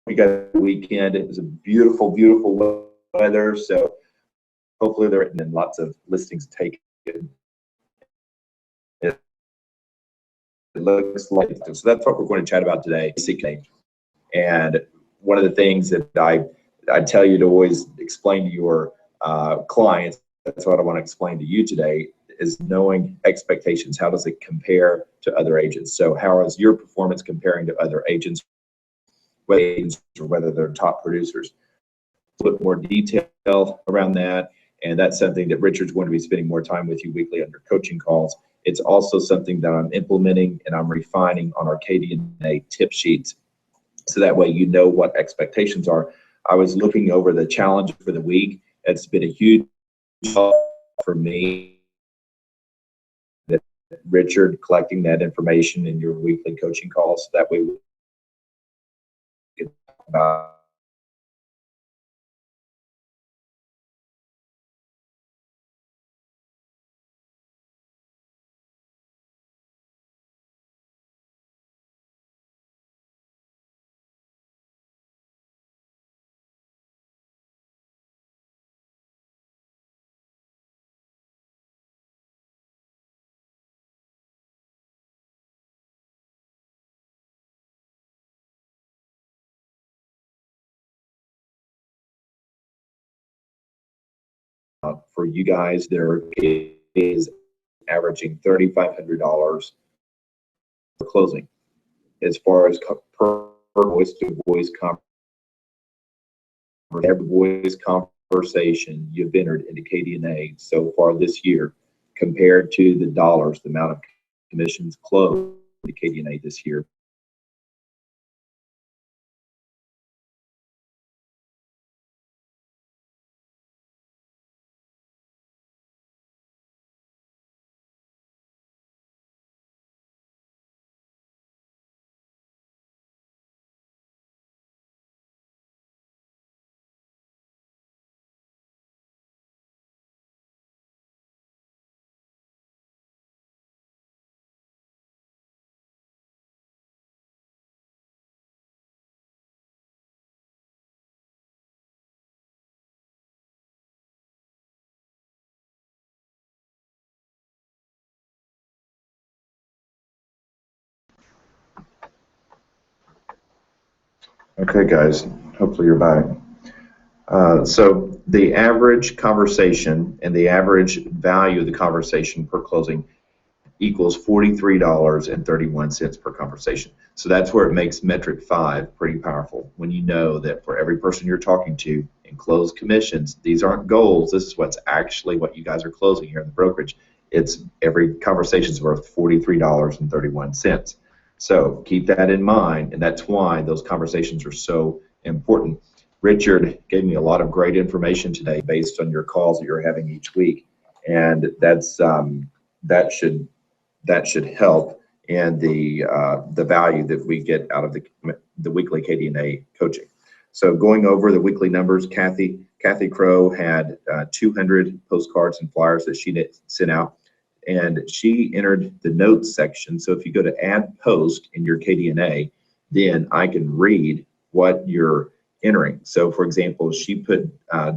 we got the weekend. It was a beautiful, beautiful weather. So hopefully there have been lots of listings taken. It looks like so. That's what we're going to chat about today. And one of the things that I tell you to always explain to your clients, that's what I want to explain to you today, is knowing expectations. How does it compare to other agents? So how is your performance comparing to other agents, or whether they're top producers? A little bit more detail around that, and that's something that Richard's going to be spending more time with you weekly under coaching calls. It's also something that I'm implementing and I'm refining on our KDNA tip sheets, so that way you know what expectations are. I was looking over the challenge for the week. It's been a huge help for me, that Richard collecting that information in your weekly coaching calls. So that way we can talk about for you guys. There is averaging $3,500 for closing, as far as per voice-to-voice conversation you've entered into KDNA so far this year, compared to the dollars, the amount of commissions closed to KDNA this year. Okay, guys, hopefully you're back. So the average conversation and the average value of the conversation per closing equals $43.31 per conversation. So that's where it makes metric 5 pretty powerful, when you know that for every person you're talking to in closed commissions, these aren't goals, this is what's actually what you guys are closing here in the brokerage. It's every conversation is worth $43.31. So keep that in mind, and that's why those conversations are so important. Richard gave me a lot of great information today based on your calls that you're having each week, and that's that should help in the value that we get out of the weekly KDNA coaching. So going over the weekly numbers, Kathy Crow had 200 postcards and flyers that she sent out, and she entered the notes section. So if you go to add post in your KDNA, then I can read what you're entering. So for example, she put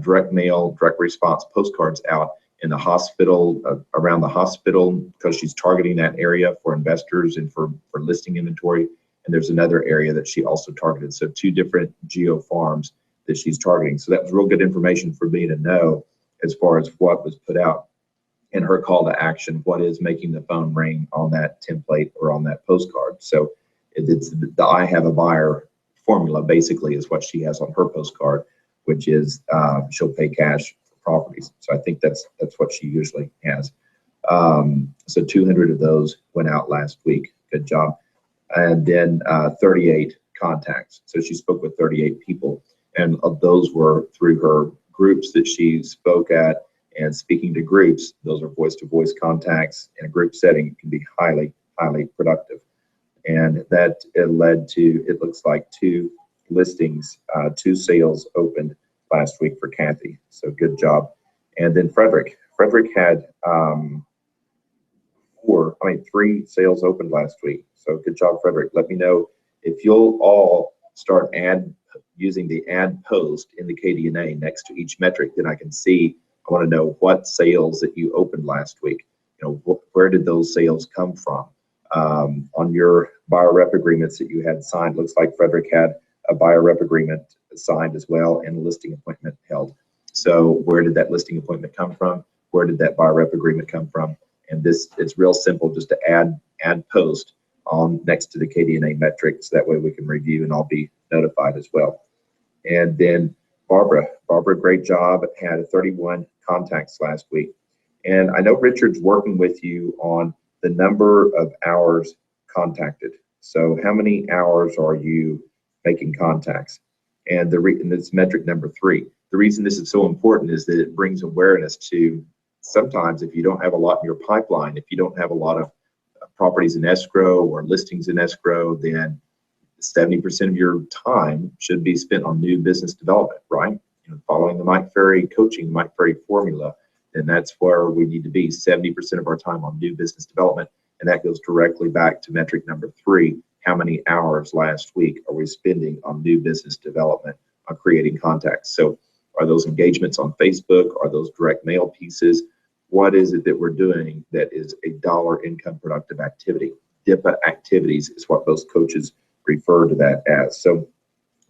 direct mail, direct response postcards out in the hospital, around the hospital, because she's targeting that area for investors and for listing inventory. And there's another area that she also targeted. So 2 different geo farms that she's targeting. So that was real good information for me to know as far as what was put out in her call to action, what is making the phone ring on that template or on that postcard. So it's the I have a buyer formula, basically, is what she has on her postcard, which is she'll pay cash for properties. So I think that's what she usually has. So 200 of those went out last week. Good job. And then 38 contacts. So she spoke with 38 people, and of those were through her groups that she spoke at. And speaking to groups, those are voice-to-voice contacts in a group setting. It can be highly, highly productive. And that it led to, it looks like 2 listings, 2 sales opened last week for Kathy. So good job. And then Frederick had 3 sales opened last week. So good job, Frederick. Let me know if you'll all start using the add post in the KDNA next to each metric, then I can see, I want to know what sales that you opened last week. Where did those sales come from? On your buyer rep agreements that you had signed, looks like Frederick had a buyer rep agreement signed as well and a listing appointment held. So where did that listing appointment come from? Where did that buyer rep agreement come from? And this, it's real simple just to add post on next to the KDNA metrics. That way we can review and I'll be notified as well. And then Barbara, great job, had 31 contacts last week. And I know Richard's working with you on the number of hours contacted. So how many hours are you making contacts? And it's metric number 3. The reason this is so important is that it brings awareness to, sometimes if you don't have a lot in your pipeline, if you don't have a lot of properties in escrow or listings in escrow, then 70% of your time should be spent on new business development, right? Following the Mike Ferry coaching, Mike Ferry formula, then that's where we need to be, 70% of our time on new business development. And that goes directly back to metric number 3. How many hours last week are we spending on new business development, on creating contacts? So are those engagements on Facebook? Are those direct mail pieces? What is it that we're doing that is a dollar income productive activity? DIPA activities is what those coaches refer to that as. So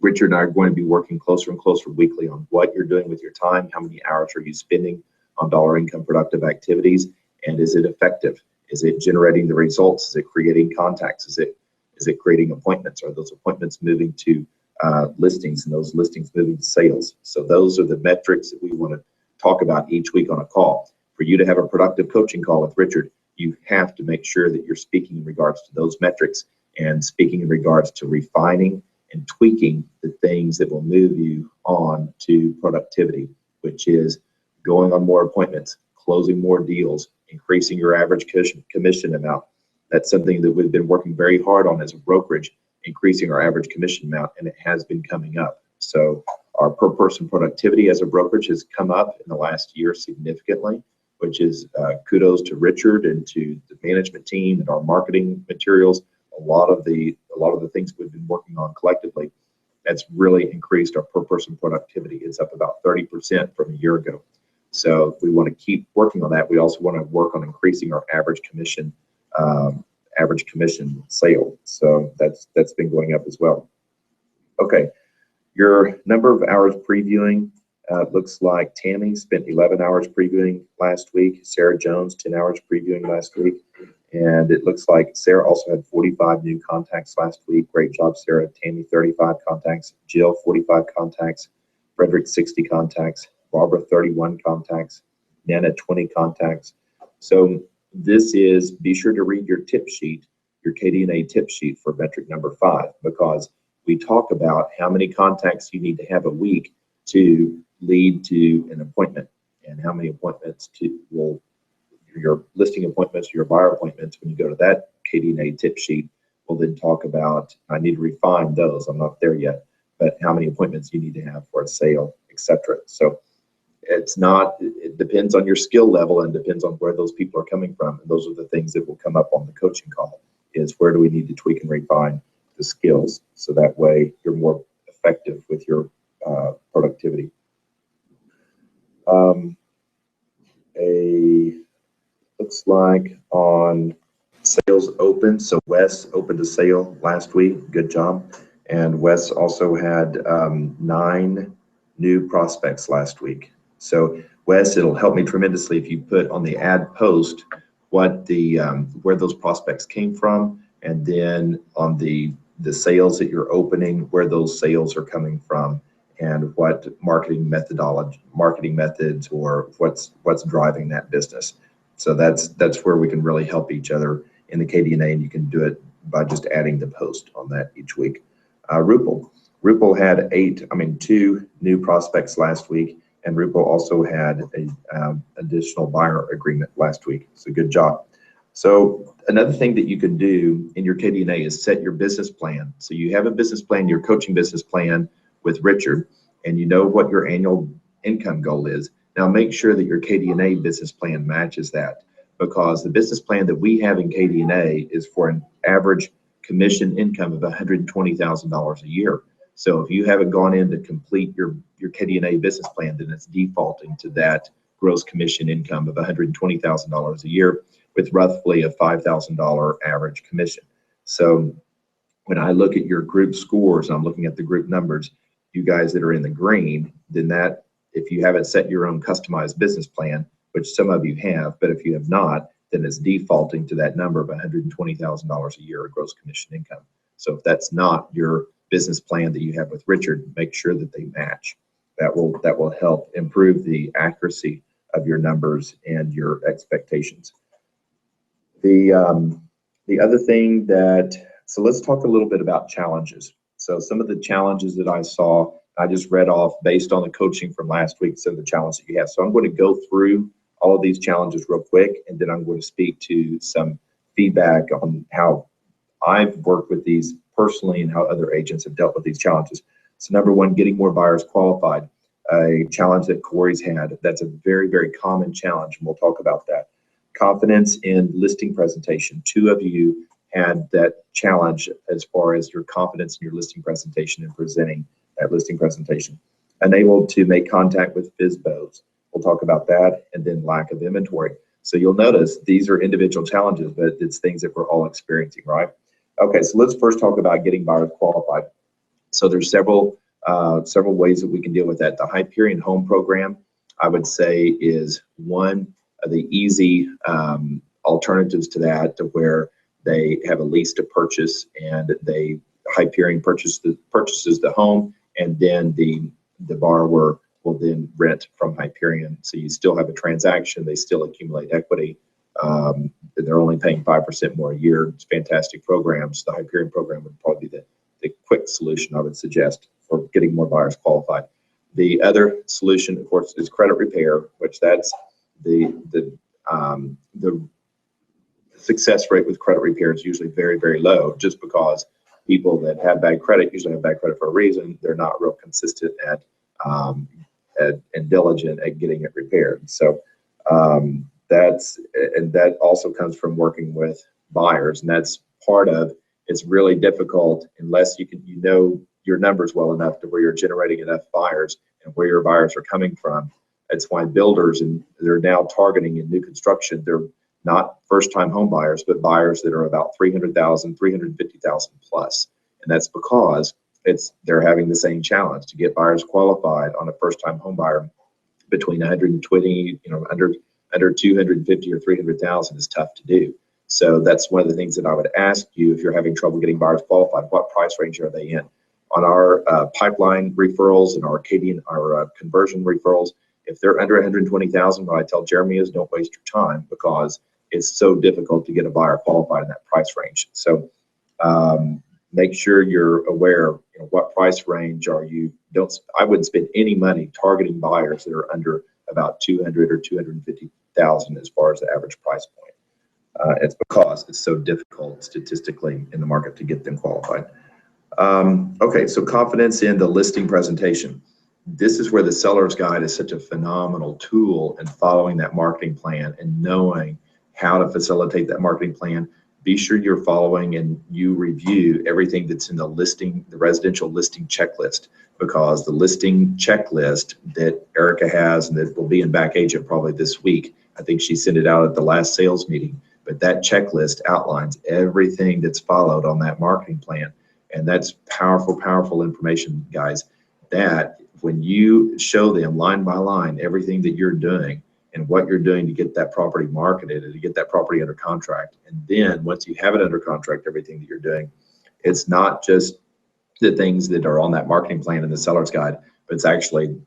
Richard and I are going to be working closer and closer weekly on what you're doing with your time. How many hours are you spending on dollar income productive activities? And is it effective? Is it generating the results? Is it creating contacts? Is it creating appointments? Are those appointments moving to listings and those listings moving to sales? So those are the metrics that we want to talk about each week on a call. For you to have a productive coaching call with Richard, you have to make sure that you're speaking in regards to those metrics and speaking in regards to refining and tweaking the things that will move you on to productivity, which is going on more appointments, closing more deals, increasing your average commission amount. That's something that we've been working very hard on as a brokerage, increasing our average commission amount, and it has been coming up. So our per person productivity as a brokerage has come up in the last year significantly, which is kudos to Richard and to the management team and our marketing materials. A lot of the things we've been working on collectively, that's really increased our per person productivity. It's up about 30% from a year ago. So we want to keep working on that. We also want to work on increasing our average commission sale. So that's been going up as well. Okay, your number of hours previewing, looks like Tammy spent 11 hours previewing last week. Sarah Jones, 10 hours previewing last week. And it looks like Sarah also had 45 new contacts last week. Great job, Sarah. Tammy, 35 contacts. Jill, 45 contacts. Frederick, 60 contacts. Barbara, 31 contacts. Nana, 20 contacts. So this is, be sure to read your tip sheet, your KDNA tip sheet for metric number 5, because we talk about how many contacts you need to have a week to lead to an appointment, and how many appointments will your listing appointments, your buyer appointments. When you go to that KDNA tip sheet, we'll then talk about, I need to refine those, I'm not there yet, but how many appointments you need to have for a sale, etc. So it depends on your skill level and depends on where those people are coming from. And those are the things that will come up on the coaching call, is where do we need to tweak and refine the skills, so that way you're more effective with your productivity. Looks like on sales open, so Wes opened a sale last week, good job. And Wes also had 9 new prospects last week. So Wes, it'll help me tremendously if you put on the ad post what where those prospects came from, and then on the sales that you're opening, where those sales are coming from, and what marketing methods, or what's driving that business. So that's where we can really help each other in the KDNA, and you can do it by just adding the post on that each week. Rupal had 2 new prospects last week, and Rupal also had a additional buyer agreement last week. So good job. So another thing that you can do in your KDNA is set your business plan. So you have a business plan, your coaching business plan with Richard, and you know what your annual income goal is. Now make sure that your KDNA business plan matches that, because the business plan that we have in KDNA is for an average commission income of $120,000 a year. So if you haven't gone in to complete your KDNA business plan, then it's defaulting to that gross commission income of $120,000 a year with roughly a $5,000 average commission. So when I look at your group scores, I'm looking at the group numbers, you guys that are in the green, then that, if you haven't set your own customized business plan, which some of you have, but if you have not, then it's defaulting to that number of $120,000 a year of gross commission income. So if that's not your business plan that you have with Richard, make sure that they match. That will help improve the accuracy of your numbers and your expectations. The other thing so let's talk a little bit about challenges. So some of the challenges that I saw, I just read off based on the coaching from last week, so the challenge that you have. So I'm going to go through all of these challenges real quick, and then I'm going to speak to some feedback on how I've worked with these personally and how other agents have dealt with these challenges. So number one, getting more buyers qualified, a challenge that Corey's had. That's a very, very common challenge, and we'll talk about that. Confidence in listing presentation. Two of you had that challenge as far as your confidence in your listing presentation and presenting that listing presentation. Unable to make contact with FSBOs. We'll talk about that, and then lack of inventory. So you'll notice these are individual challenges, but it's things that we're all experiencing, right? Okay, so let's first talk about getting buyers qualified. So there's several ways that we can deal with that. The Hyperion Home Program, I would say, is one of the easy alternatives to that, to where they have a lease to purchase, and Hyperion purchases the home, and then the borrower will then rent from Hyperion. So you still have a transaction, they still accumulate equity. They're only paying 5% more a year. It's fantastic programs. The Hyperion program would probably be the quick solution I would suggest for getting more buyers qualified. The other solution, of course, is credit repair, which that's the success rate with credit repair is usually very, very low, just because people that have bad credit usually have bad credit for a reason. They're not real consistent and diligent at getting it repaired. So that also comes from working with buyers, and that's part of. It's really difficult unless you know your numbers well enough to where you're generating enough buyers and where your buyers are coming from. That's why builders, and they're now targeting in new construction, they're not first-time home buyers, but buyers that are about 300,000, 350,000 plus. And that's because they're having the same challenge to get buyers qualified on a first-time home buyer. Between 120, under 250 or 300,000 is tough to do. So that's one of the things that I would ask you if you're having trouble getting buyers qualified. What price range are they in? On our pipeline referrals and our conversion referrals, if they're under 120,000, what I tell Jeremy is don't waste your time, because it's so difficult to get a buyer qualified in that price range. So make sure you're aware, what price range are you. I wouldn't spend any money targeting buyers that are under about 200 or 250,000 as far as the average price point. It's because it's so difficult statistically in the market to get them qualified. Okay, so confidence in the listing presentation. This is where the seller's guide is such a phenomenal tool in following that marketing plan and knowing how to facilitate that marketing plan. Be sure you're following and you review everything that's in the residential listing checklist, because the listing checklist that Erica has, and that will be in Back Agent probably this week, I think she sent it out at the last sales meeting, but that checklist outlines everything that's followed on that marketing plan. And that's powerful, powerful information, guys, that when you show them line by line everything that you're doing and what you're doing to get that property marketed and to get that property under contract, and then once you have it under contract, everything that you're doing, it's not just the things that are on that marketing plan in the seller's guide, but it's actually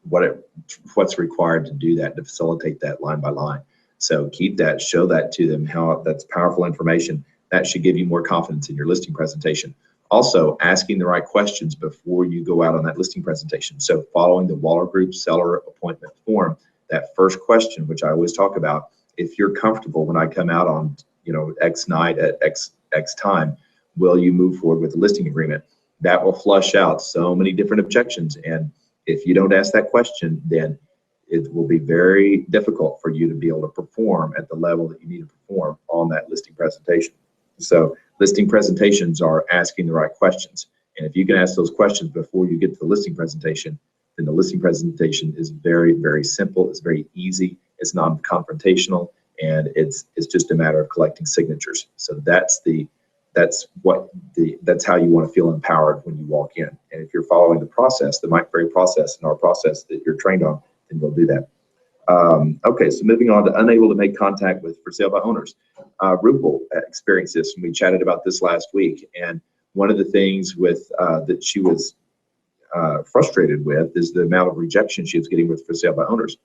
what's required to do that, to facilitate that line by line. So keep that, show that to them, how that's powerful information. That should give you more confidence in your listing presentation. Also, asking the right questions before you go out on that listing presentation. So following the Waller Group seller appointment form, that first question, which I always talk about, if you're comfortable when I come out on X night at X time, will you move forward with the listing agreement? That will flush out so many different objections. And if you don't ask that question, then it will be very difficult for you to be able to perform at the level that you need to perform on that listing presentation. So listing presentations are asking the right questions. And if you can ask those questions before you get to the listing presentation, then the listing presentation is very, very simple. It's very easy. It's non-confrontational, and it's just a matter of collecting signatures. So that's how you want to feel empowered when you walk in. And if you're following the process, the Mike Ferry process and our process that you're trained on, then you'll do that. Okay, so moving on to unable to make contact with for sale by owners. Rupal experienced this, and we chatted about this last week. And one of the things with that she was frustrated with is the amount of rejection she was getting with for sale by owners.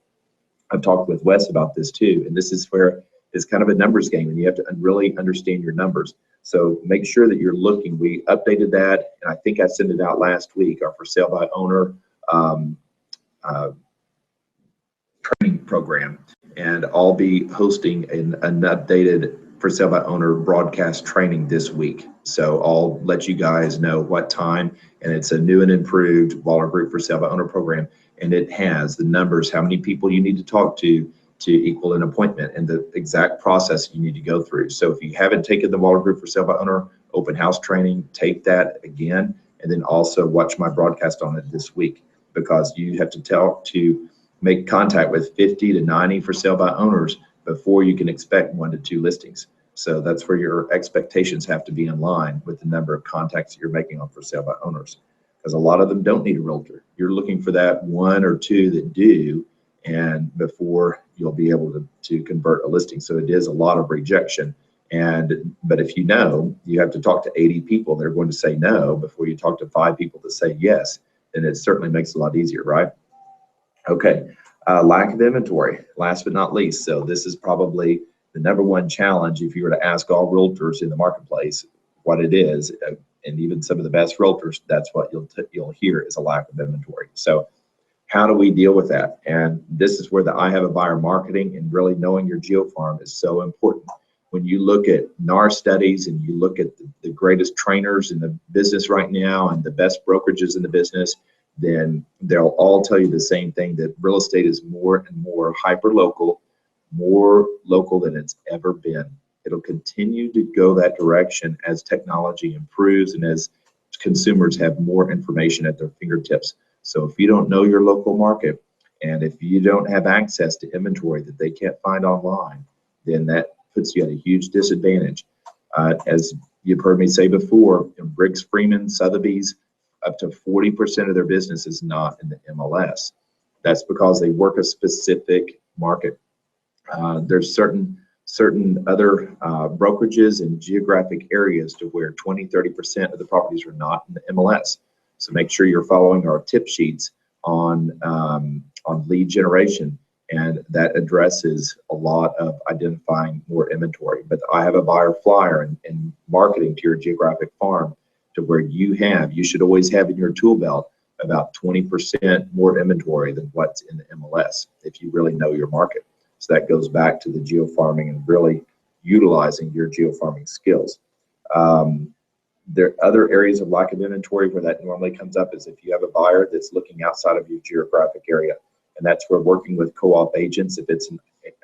I've talked with Wes about this too, and this is where it's kind of a numbers game, and you have to really understand your numbers. So make sure that you're looking. We updated that, and I think I sent it out last week, our for sale by owner training program, and I'll be hosting an updated for sale by owner broadcast training this week. So I'll let you guys know what time, and it's a new and improved Waller Group for sale by owner program, and it has the numbers, how many people you need to talk to equal an appointment, and the exact process you need to go through. So if you haven't taken the Waller Group for sale by owner open house training, tape that again, and then also watch my broadcast on it this week, because you have to make contact with 50 to 90 for sale by owners before you can expect 1 to 2 listings. So that's where your expectations have to be in line with the number of contacts that you're making on for sale by owners, because a lot of them don't need a realtor. You're looking for that 1 or 2 that do, and before you'll be able to convert a listing. So it is a lot of rejection. But if you know you have to talk to 80 people that are going to say no before you talk to 5 people that say yes, then it certainly makes it a lot easier, right? Okay, lack of inventory, last but not least. So this is probably the #1 challenge if you were to ask all realtors in the marketplace what it is, and even some of the best realtors, that's what you'll hear is a lack of inventory. So how do we deal with that? And this is where the I have a buyer marketing and really knowing your geofarm is so important. When you look at NAR studies and you look at the greatest trainers in the business right now and the best brokerages in the business, then they'll all tell you the same thing, that real estate is more and more hyper-local, more local than it's ever been. It'll continue to go that direction as technology improves and as consumers have more information at their fingertips. So if you don't know your local market, and if you don't have access to inventory that they can't find online, then that puts you at a huge disadvantage. As you've heard me say before, in Briggs Freeman, Sotheby's, up to 40% of their business is not in the MLS. That's because they work a specific market. There's certain other brokerages in geographic areas to where 20-30% of the properties are not in the MLS. So make sure you're following our tip sheets on lead generation, and that addresses a lot of identifying more inventory. But I have a buyer flyer and marketing to your geographic farm, to where you should always have in your tool belt about 20% more inventory than what's in the MLS if you really know your market. So that goes back to the geofarming and really utilizing your geofarming skills. There are other areas of lack of inventory where that normally comes up is if you have a buyer that's looking outside of your geographic area. And that's where working with co-op agents, if it's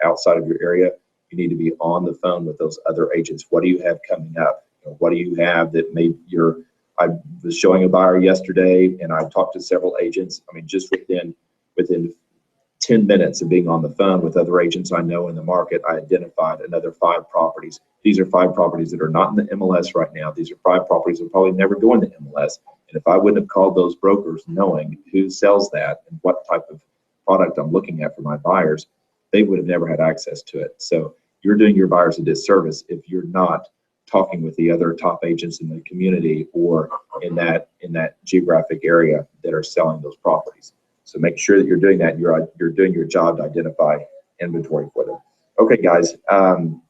outside of your area, you need to be on the phone with those other agents. What do you have coming up? What do you have that maybe I was showing a buyer yesterday, and I talked to several agents. I mean, just within 10 minutes of being on the phone with other agents I know in the market, I identified another 5 properties. These are 5 properties that are not in the MLS right now. These are 5 properties that probably never go in the MLS. And if I wouldn't have called those brokers knowing who sells that and what type of product I'm looking at for my buyers, they would have never had access to it. So you're doing your buyers a disservice if you're not talking with the other top agents in the community or in that geographic area that are selling those properties. So make sure that you're doing that. You're doing your job to identify inventory for them. Okay, guys, I'm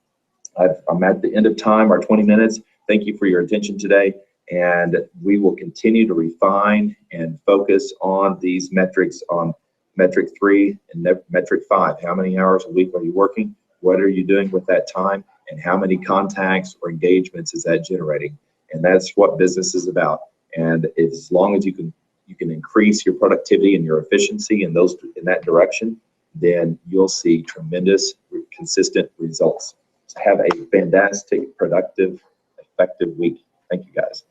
at the end of time, our 20 minutes. Thank you for your attention today, and we will continue to refine and focus on these metrics on metric 3 and metric 5. How many hours a week are you working? What are you doing with that time? And how many contacts or engagements is that generating? And that's what business is about. And as long as you can increase your productivity and your efficiency in that direction, then you'll see tremendous, consistent results. So have a fantastic, productive, effective week. Thank you, guys.